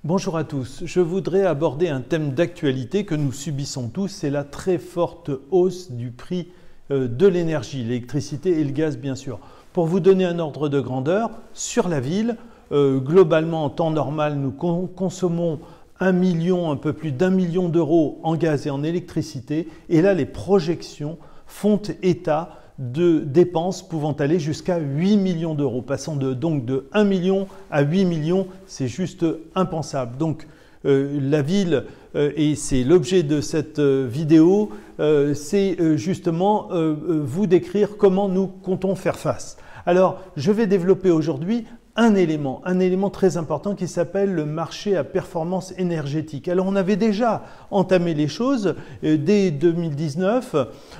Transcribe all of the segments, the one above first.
Bonjour à tous, je voudrais aborder un thème d'actualité que nous subissons tous, c'est la très forte hausse du prix de l'énergie, l'électricité et le gaz bien sûr. Pour vous donner un ordre de grandeur, sur la ville, globalement en temps normal, nous consommons un peu plus d'1 million d'euros en gaz et en électricité, et là les projections font état de dépenses pouvant aller jusqu'à 8 millions d'euros. Passant donc de 1 million à 8 millions, c'est juste impensable. Donc la ville, et c'est l'objet de cette vidéo, c'est justement vous décrire comment nous comptons faire face. Alors, je vais développer aujourd'hui un élément très important qui s'appelle le marché à performance énergétique. Alors on avait déjà entamé les choses dès 2019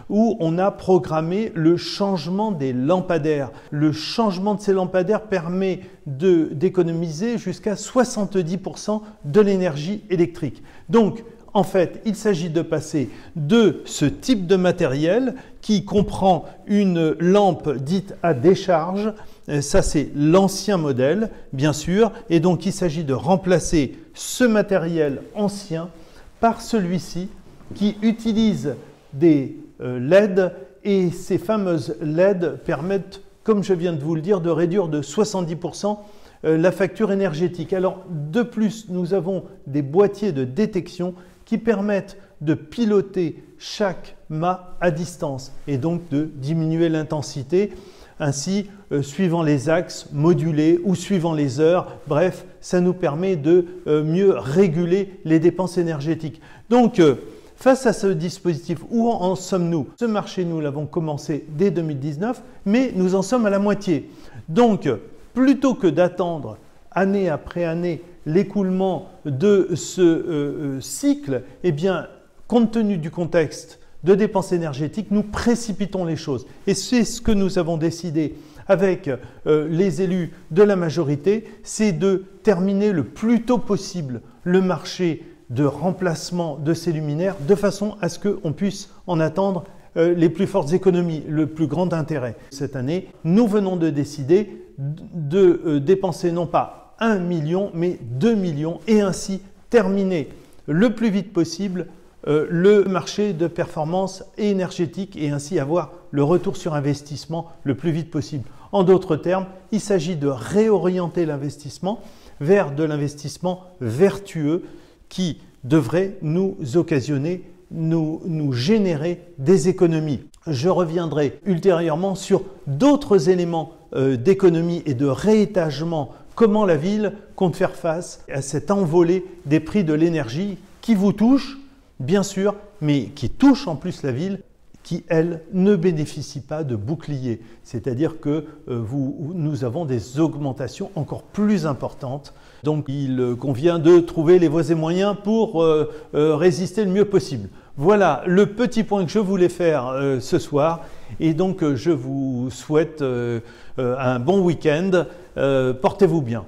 où on a programmé le changement des lampadaires. Le changement de ces lampadaires permet d'économiser jusqu'à 70% de l'énergie électrique. Donc en fait, il s'agit de passer de ce type de matériel qui comprend une lampe dite à décharge. Ça, c'est l'ancien modèle, bien sûr. Et donc, il s'agit de remplacer ce matériel ancien par celui-ci qui utilise des LED. Et ces fameuses LED permettent, comme je viens de vous le dire, de réduire de 70% la facture énergétique. Alors, de plus, nous avons des boîtiers de détection qui permettent de piloter chaque mât à distance et donc de diminuer l'intensité. Ainsi, suivant les axes modulés ou suivant les heures, bref, ça nous permet de mieux réguler les dépenses énergétiques. Donc, face à ce dispositif, où en sommes-nous? Ce marché, nous l'avons commencé dès 2019, mais nous en sommes à la moitié. Donc, plutôt que d'attendre année après année l'écoulement de ce cycle, eh bien, compte tenu du contexte de dépenses énergétiques, nous précipitons les choses. Et c'est ce que nous avons décidé avec les élus de la majorité, c'est de terminer le plus tôt possible le marché de remplacement de ces luminaires de façon à ce qu'on puisse en attendre les plus fortes économies, le plus grand intérêt. Cette année, nous venons de décider de dépenser non pas 1 million, mais 2 millions et ainsi terminer le plus vite possible le marché de performance énergétique et ainsi avoir le retour sur investissement le plus vite possible. En d'autres termes, il s'agit de réorienter l'investissement vers de l'investissement vertueux qui devrait nous occasionner, nous générer des économies. Je reviendrai ultérieurement sur d'autres éléments d'économie et de réétagement, comment la ville compte faire face à cette envolée des prix de l'énergie qui vous touche, bien sûr, mais qui touche en plus la ville, qui, elle, ne bénéficie pas de bouclier. C'est-à-dire que nous avons des augmentations encore plus importantes. Donc, il convient de trouver les voies et moyens pour résister le mieux possible. Voilà le petit point que je voulais faire ce soir. Et donc, je vous souhaite un bon week-end. Portez-vous bien.